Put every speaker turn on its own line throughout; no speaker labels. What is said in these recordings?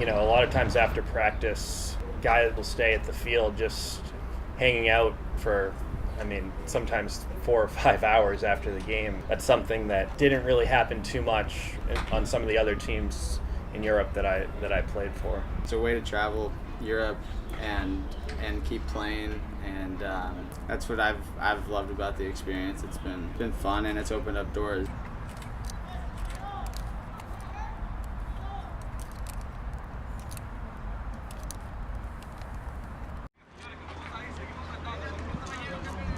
A lot of times after practice, guys will stay at the field just hanging out for, sometimes 4 or 5 hours after the game. That's something that didn't really happen too much on some of the other teams in Europe that I played for.
It's a way to travel Europe and keep playing, and that's what I've loved about the experience. It's been fun, and it's opened up doors.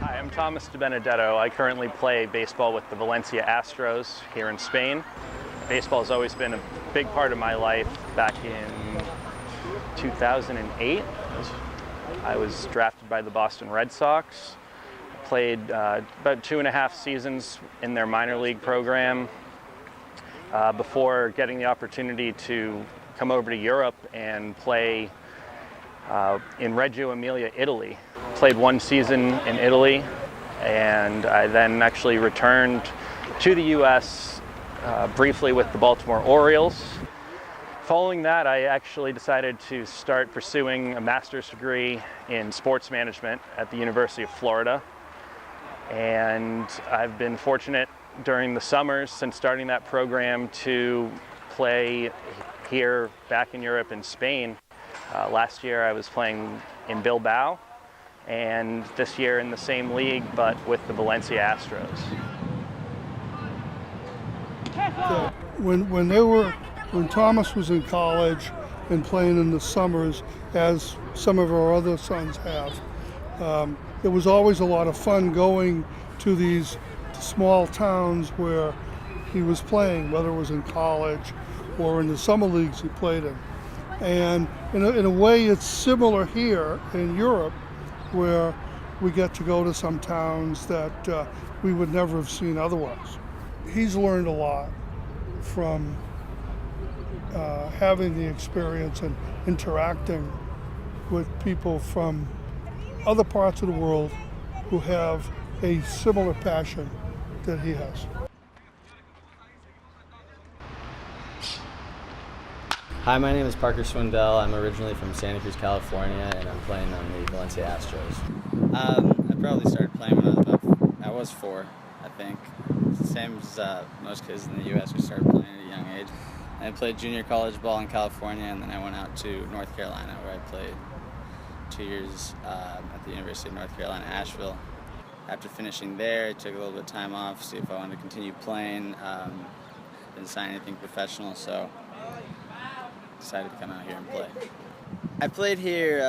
Hi, I'm Thomas DiBenedetto. I currently play baseball with the Valencia Astros here in Spain. Baseball has always been a big part of my life. Back in 2008, I was drafted by the Boston Red Sox. Played about 2.5 seasons in their minor league program before getting the opportunity to come over to Europe and play in Reggio Emilia, Italy. Played 1 season in Italy, and I then actually returned to the U.S. Briefly with the Baltimore Orioles. Following that, I actually decided to start pursuing a master's degree in sports management at the University of Florida. And I've been fortunate during the summers since starting that program to play here back in Europe in Spain. Last year I was playing in Bilbao, and this year in the same league but with the Valencia Astros.
When Thomas was in college and playing in the summers, as some of our other sons have, there was always a lot of fun going to these small towns where he was playing, whether it was in college or in the summer leagues he played in. And in a way, it's similar here in Europe, where we get to go to some towns that we would never have seen otherwise. He's learned a lot from having the experience and interacting with people from other parts of the world who have a similar passion that he has.
Hi, my name is Parker Swindell. I'm originally from Santa Cruz, California, and I'm playing on the Valencia Astros. I probably started playing when I was 4, I think. Same as most kids in the U.S. who started playing at a young age. I played junior college ball in California, and then I went out to North Carolina, where I played 2 years at the University of North Carolina, Asheville. After finishing there, I took a little bit of time off, see if I wanted to continue playing. Didn't sign anything professional, so decided to come out here and play. I played here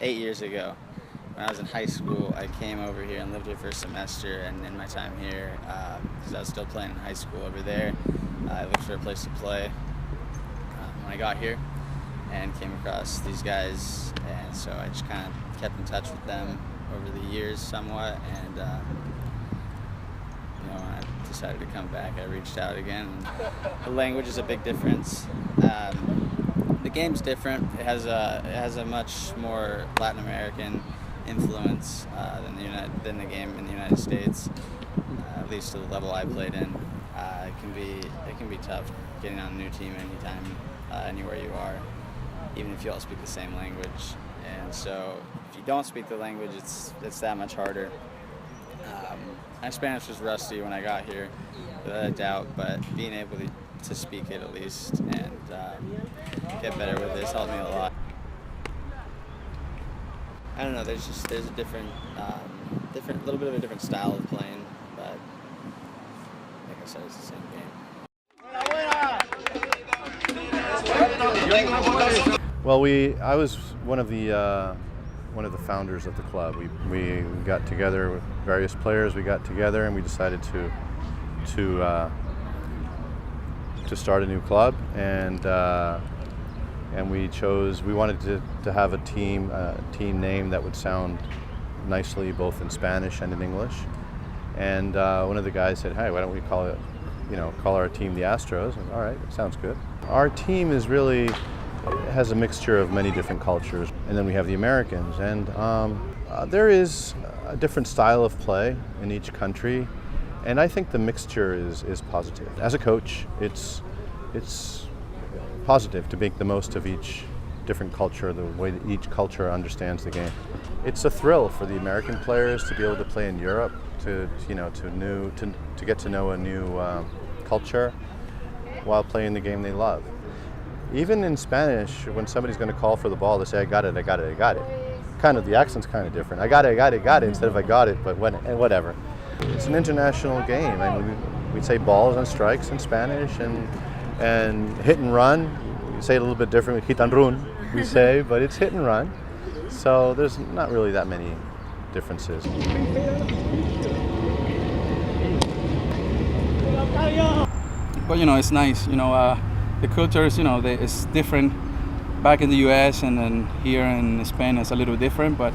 8 years ago. When I was in high school, I came over here and lived here for a semester, and in my time here, because I was still playing in high school over there, I looked for a place to play when I got here and came across these guys, and so I just kind of kept in touch with them over the years somewhat, and when I decided to come back, I reached out again. The language is a big difference. The game's different. It has a much more Latin American influence than the game in the United States, at least to the level I played in. It can be tough getting on a new team anytime, anywhere you are, even if you all speak the same language. And so, if you don't speak the language, it's that much harder. My Spanish was rusty when I got here, without a doubt, but being able to speak it at least and get better with this helped me a lot. I don't know. There's a different, little bit of a different style of playing, but like I said, it's the same game.
Well, I was one of the founders of the club. We got together with various players. We got together and we decided to start a new club, and we wanted to have a team name that would sound nicely both in Spanish and in English. And one of the guys said, "Hey, why don't we call our team the Astros?" And, all right, it sounds good. Our team has a mixture of many different cultures, and then we have the Americans, and there is a different style of play in each country, and I think the mixture is positive. As a coach, it's positive, to make the most of each different culture, the way that each culture understands the game. It's a thrill for the American players to be able to play in Europe, to get to know a new culture while playing the game they love. Even in Spanish, when somebody's going to call for the ball, they say, I got it, I got it, I got it. Kind of, the accent's kind of different. I got it, I got it, I got it, instead of I got it, but whatever. It's an international game. I mean, we say balls and strikes in Spanish, and hit and run. We say it a little bit different, hit and run, we say, but it's hit and run. So there's not really that many differences.
But it's nice. The culture is, it's different. Back in the U.S. and then here in Spain, it's a little different. But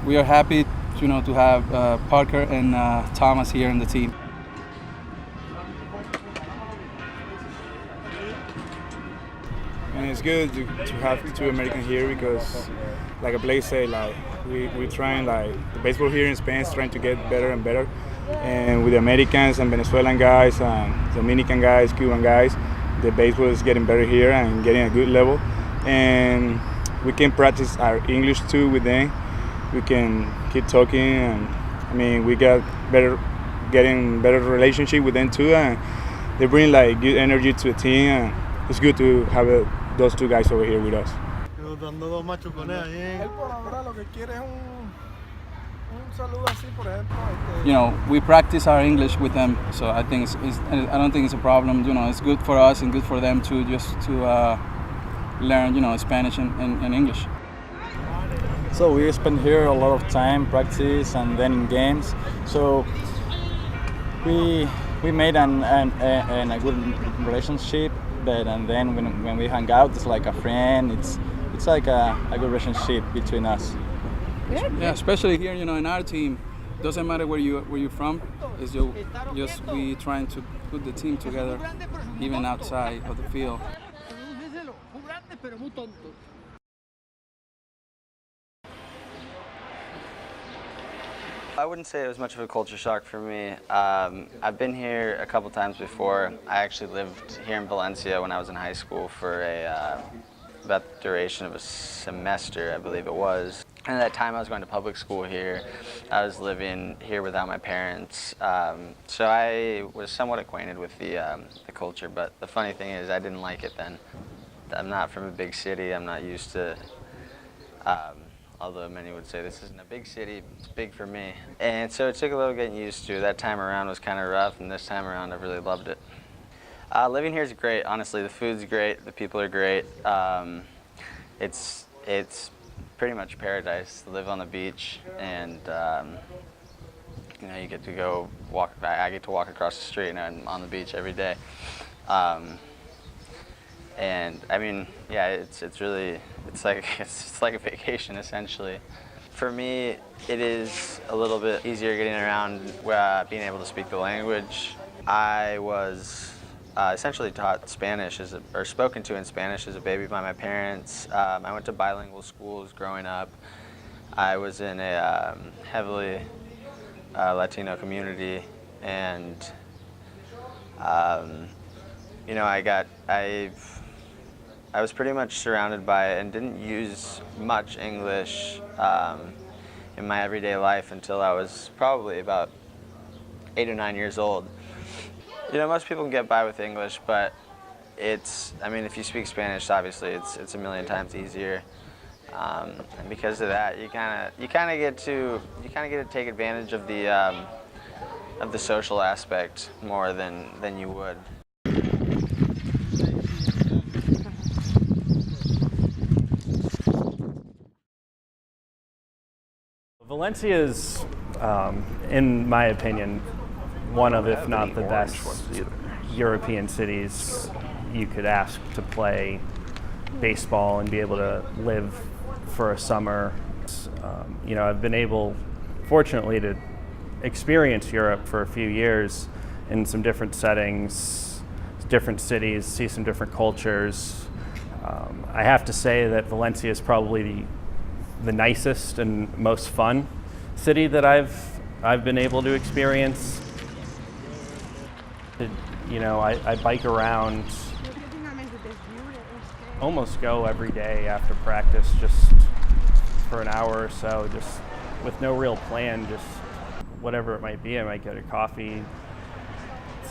we are happy, to have Parker and Thomas here in the team.
And it's good to have two Americans here because, like a Blaze say, we're trying, the baseball here in Spain is trying to get better and better. And with the Americans and Venezuelan guys and Dominican guys, Cuban guys, the baseball is getting better here and getting a good level. And we can practice our English too with them. We can keep talking, and we got getting better relationship with them too. And they bring good energy to the team. And it's good to have those two guys over here with us.
We practice our English with them, so I think I don't think it's a problem. It's good for us and good for them too, just to learn, Spanish and English.
So we spend here a lot of time practice and then in games. So we made a good relationship. And then when we hang out, it's like a friend. It's like a good relationship between us.
Yeah, especially here, in our team. Doesn't matter where you're from. It's just we trying to put the team together, even outside of the field.
I wouldn't say it was much of a culture shock for me. I've been here a couple times before. I actually lived here in Valencia when I was in high school for about the duration of a semester, I believe it was. And at that time I was going to public school here. I was living here without my parents. So I was somewhat acquainted with the culture, but the funny thing is I didn't like it then. I'm not from a big city. I'm not used to although many would say this isn't a big city, it's big for me. And so it took a little getting used to. That time around was kind of rough, and this time around I've really loved it. Living here is great, honestly. The food's great, the people are great. It's pretty much paradise to live on the beach, and you get to go walk. I get to walk across the street, and I'm on the beach every day. And yeah, it's like a vacation essentially. For me, it is a little bit easier getting around, being able to speak the language. I was essentially taught Spanish or spoken to in Spanish as a baby by my parents. I went to bilingual schools growing up. I was in a heavily Latino community, and I was pretty much surrounded by it and didn't use much English in my everyday life until I was probably about 8 or 9 years old. Most people can get by with English, but if you speak Spanish, obviously it's a million times easier. And because of that, you kind of get to take advantage of the social aspect more than you would.
Valencia is, in my opinion, one of, if not the best European cities you could ask to play baseball and be able to live for a summer. I've been able, fortunately, to experience Europe for a few years in some different settings, different cities, see some different cultures. I have to say that Valencia is probably the nicest and most fun city that I've been able to experience. I bike around almost go every day after practice, just for an hour or so, just with no real plan, just whatever it might be. I might get a coffee,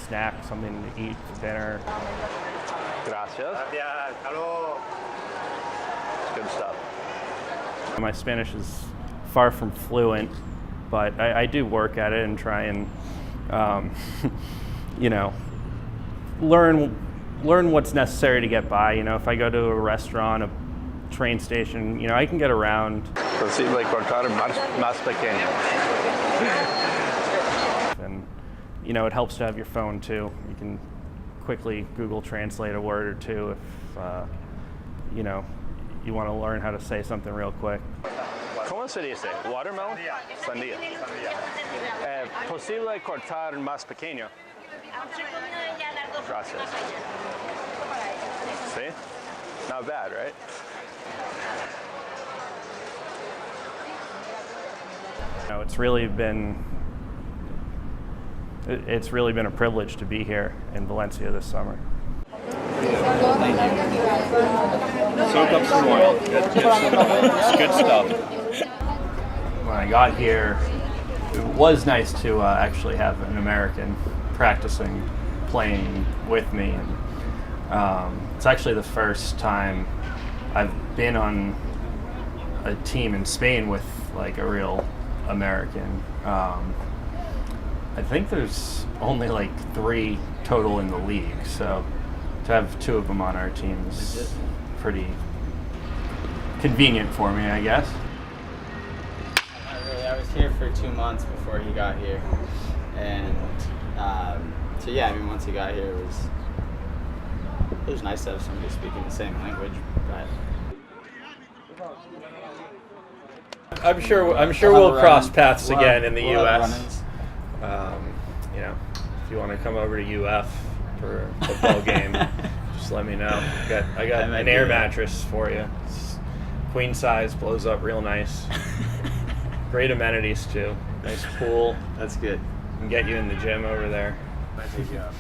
snack, something to eat, dinner.
Gracias. It's good stuff.
My Spanish is far from fluent, but I do work at it and try and, you know, learn what's necessary to get by. You know, if I go to a restaurant, a train station, you know, I can get around.
Posible cortar más pequeño.
And, you know, it helps to have your phone too. You can quickly Google Translate a word or two if, you know, you want to learn how to say something real quick.
¿Cómo se dice? Watermelon? Sandía. Posible cortar más pequeño. Gracias. See? Not bad, right?
You know, it's really been a privilege to be here in Valencia this summer.
Soak up some oil. It's good stuff.
When I got here, it was nice to actually have an American practicing playing with me. And, it's actually the first time I've been on a team in Spain with like a real American. I think there's only like 3 total in the league, so to have 2 of them on our team is pretty convenient for me, I guess.
I was here for 2 months before he got here, and so yeah, I mean, once he got here, it was nice to have somebody speaking the same language. But
I'm sure we'll cross paths again in the U.S. You know, if you want to come over to UF for a football game, just let me know. I got an air mattress for you. It's queen size, blows up real nice. Great amenities too. Nice pool.
that's good.
Can get you in the gym over there.
Nice job.